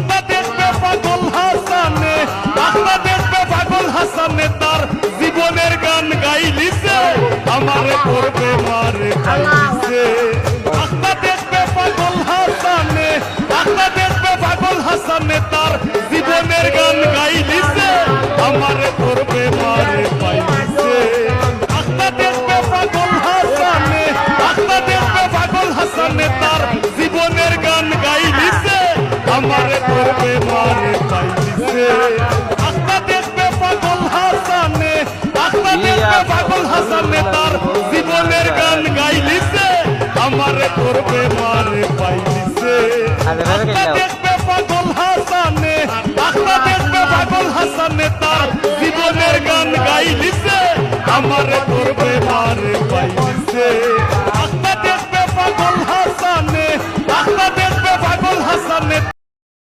আখতা দেখবে পাগল হাসানে, আখতা দেখবে পাগল হাসানে তার জীবনের গান গাইলিছে, আমারে করবে মারে পাইলিছে। আখতা দেখবে পাগল হাসানে, আখতা দেখবে পাগল হাসানে তার জীবনের গান গাইলিছে, আমারে করবে মারে পাইলিছে। আখতা দেখবে পাগল হাসানে, আখতা দেখবে পাগল হাসানে তার জীবনের গান গাইলিছে, আমারে করবে মারে পাইলিছে। আখতা দেখবে পাগল হাসানে, আখতা দেখবে পাগল হাসানে তার জীবনের গান গাইলিছে, আমারে করবে মারে পাইলিছে। আখতা দেখবে পাগল হাসানে, আখতা দেখবে পাগল হাসানে তার জীবনের গান গাইলিছে, আমারে করবে মারে পাইলিছে।